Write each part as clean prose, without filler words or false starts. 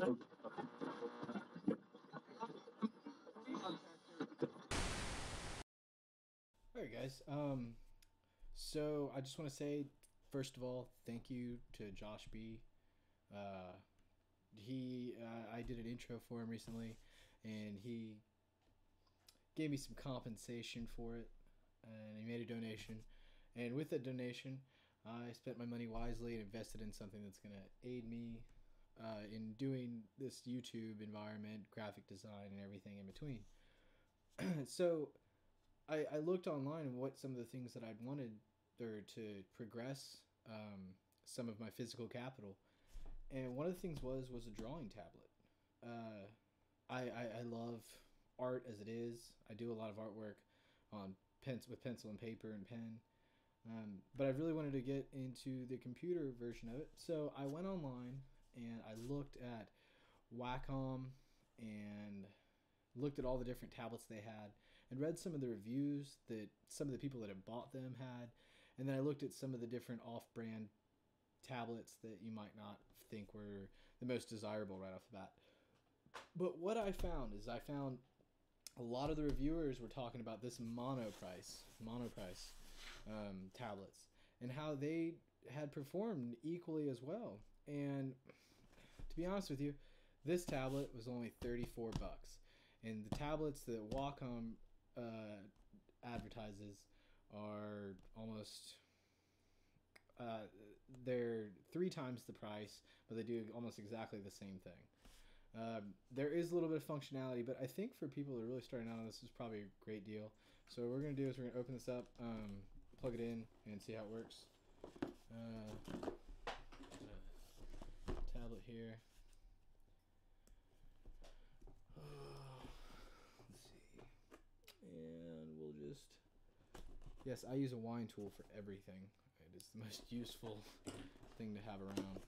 Alright guys, so I just want to say, first of all, thank you to Josh B. Uh, I did an intro for him recently, and he gave me some compensation for it, and he made a donation. And with that donation, I spent my money wisely and invested in something that's going to aid me in doing this YouTube environment, graphic design, and everything in between. So I looked online and what some of the things that I'd wanted or to progress some of my physical capital, and one of the things was a drawing tablet. Uh, I love art as it is. I do a lot of artwork on with pencil and paper and pen, but I really wanted to get into the computer version of it. So I went online and I looked at Wacom and looked at all the different tablets they had and read some of the reviews that some of the people that had bought them had, and then I looked at some of the different off-brand tablets that you might not think were the most desirable right off the bat. But what I found is a lot of the reviewers were talking about this MonoPrice tablets and how they had performed equally as well. And to be honest with you, this tablet was only $34. And the tablets that Wacom advertises are almost they're 3 times the price, but they do almost exactly the same thing. There is a little bit of functionality, but I think for people that are really starting out on this is probably a great deal. So what we're going to do is we're going to open this up, plug it in, and see how it works. Tablet here. Let's see. And we'll just... Yes, I use a wine tool for everything. It is the most useful thing to have around.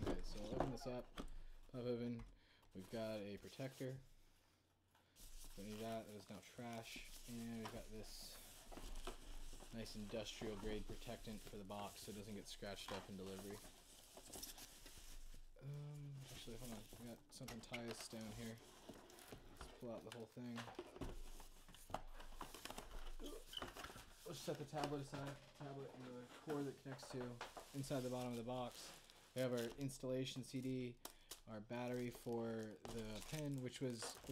Okay, so I'll open this up. Pop open. We've got a protector. Don't need that. That is now trash. And we've got this nice industrial grade protectant for the box so it doesn't get scratched up in delivery. Actually, hold on. We got something tie us down here. Let's pull out the whole thing. Let's set the tablet aside. Tablet and the cord that connects to inside the bottom of the box. We have our installation CD, our battery for the pen, which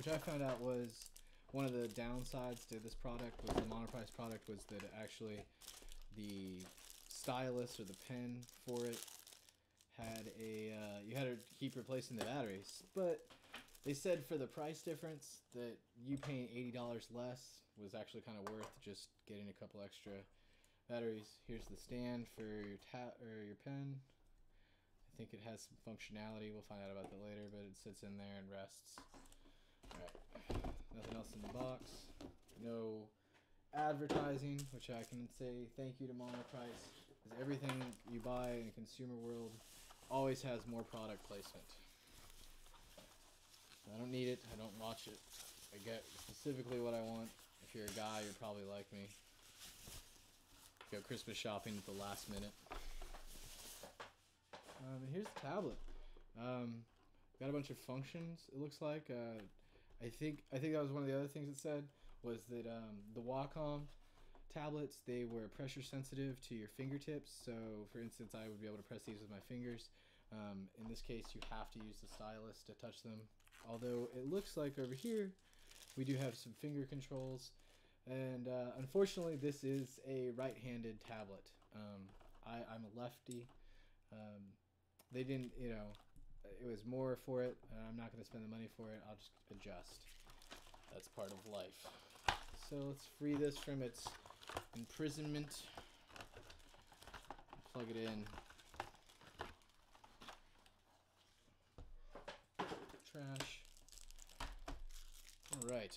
I found out was one of the downsides to this product, was the MonoPrice product, was that actually the stylus or the pen for it had a you had to keep replacing the batteries. But they said for the price difference that you paying $80 less was actually kind of worth just getting a couple extra batteries. Here's the stand for your pen. I think it has some functionality. We'll find out about that later, but it sits in there and rests. Alright, nothing else in the box. No advertising, which I can say thank you to MonoPrice, because everything you buy in the consumer world always has more product placement. I don't need it. I don't watch it. I get specifically what I want. If you're a guy, you're probably like me. Go Christmas shopping at the last minute. Here's the tablet. Got a bunch of functions. It looks like. I think that was one of the other things it said was that the Wacom tablets, they were pressure sensitive to your fingertips. So, for instance, I would be able to press these with my fingers. In this case, you have to use the stylus to touch them. Although it looks like over here we do have some finger controls, and unfortunately this is a right-handed tablet. I'm a lefty. They didn't, it was more for it, and I'm not going to spend the money for it. I'll just adjust. That's part of life. So let's free this from its imprisonment. Plug it in. Trash. Alright.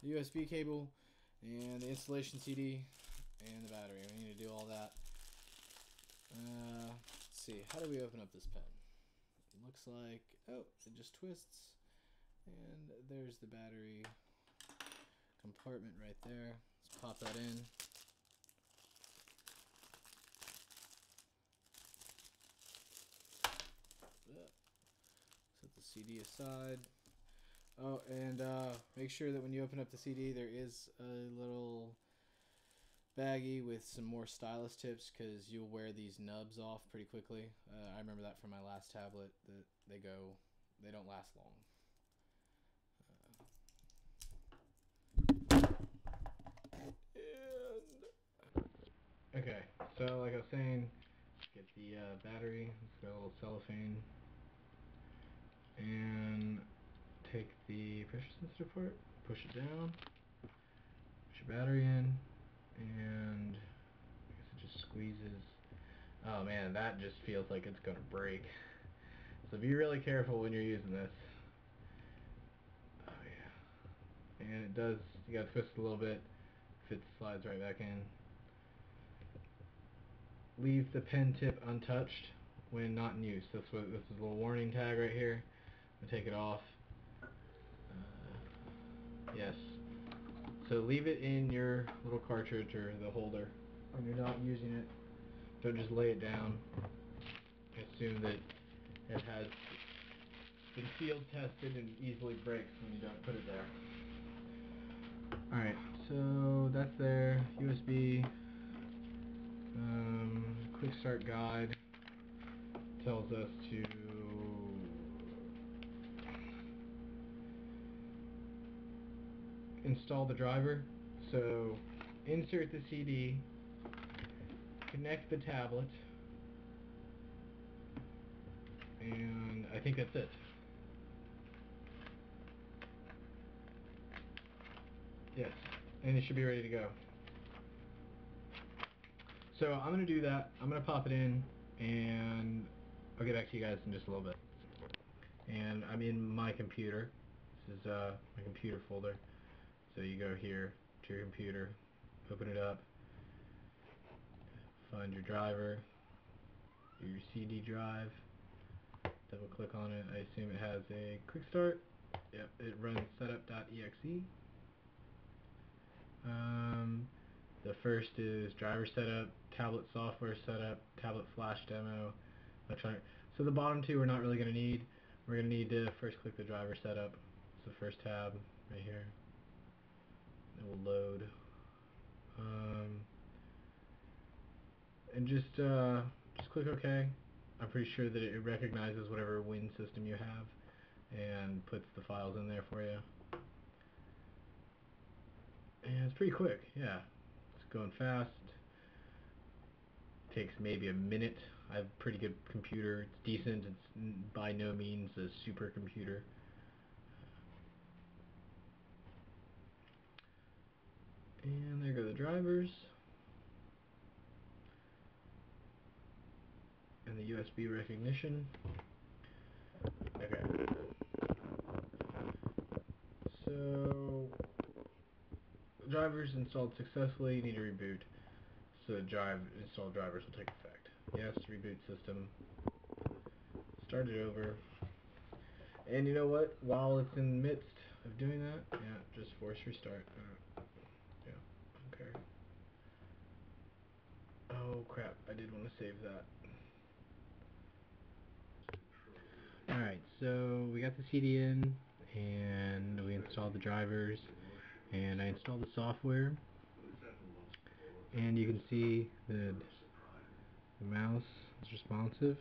The USB cable and the installation CD and the battery. We need to do all that. Let's see. How do we open up this pen? It looks like... Oh, it just twists. And there's the battery compartment right there. Let's pop that in. Set the CD aside. Oh, and make sure that when you open up the CD, there is a little baggie with some more stylus tips, because you'll wear these nubs off pretty quickly. I remember that from my last tablet, that they don't last long. Okay, so like I was saying, get the battery. Let's got a little cellophane, and take the pressure sensitive part, push it down, push your battery in, and I guess it just squeezes. Oh man, that just feels like it's gonna break. So be really careful when you're using this. Oh yeah. And it does, you gotta twist a little bit, it slides right back in. Leave the pen tip untouched when not in use. This is a little warning tag right here. I'm gonna take it off. Yes. So leave it in your little cartridge or the holder when you're not using it. Don't just lay it down. Assume that it has been field tested and easily breaks when you don't put it there. Alright, so that's there. USB. Quick start guide tells us to install the driver. So insert the CD, connect the tablet, and I think that's it. Yes, and it should be ready to go. So I'm going to do that. I'm going to pop it in, and I'll get back to you guys in just a little bit. And I'm in my computer. This is my computer folder. So you go here to your computer, open it up, find your driver, your CD drive, double click on it. I assume it has a quick start. Yep, it runs setup.exe. The first is driver setup, tablet software setup, tablet flash demo, electronic. So the bottom two we're not really going to need. We're going to need to first click the driver setup. It's the first tab right here. It will load. And just click OK. I'm pretty sure that it recognizes whatever Win system you have and puts the files in there for you. And it's pretty quick, yeah. It's going fast. Takes maybe a minute. I have a pretty good computer. It's decent. It's by no means a super computer. And there go the drivers. And the USB recognition. Okay. So, the driver's installed successfully. You need to reboot. So installed drivers will take effect. Yes, reboot system. Start it over. And you know what? While it's in the midst of doing that, yeah, just force restart. Yeah, okay. Oh crap, I did want to save that. Alright, so we got the CD in, and we installed the drivers, and I installed the software, and you can see that the mouse is responsive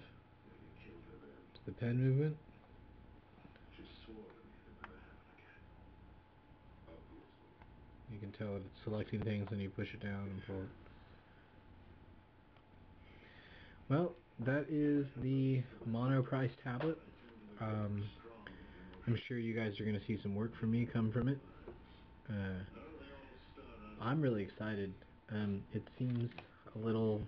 to the pen movement. You can tell that it's selecting things when you push it down and pull it. Well, that is the MonoPrice tablet. I'm sure you guys are going to see some work from me come from it. I'm really excited. It seems a little...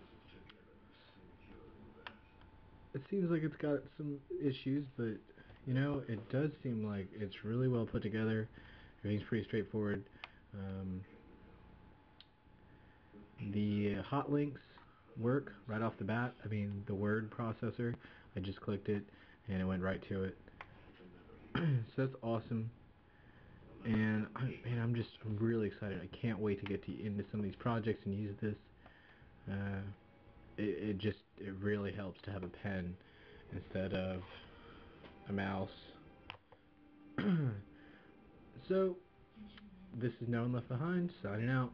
It seems like it's got some issues, but, you know, it does seem like it's really well put together. Everything's pretty straightforward. The hot links work right off the bat. I mean, the word processor, I just clicked it, and it went right to it. So that's awesome. And I'm really excited. I can't wait to get into some of these projects and use this. It really helps to have a pen instead of a mouse. So, this is No One Left Behind, signing out.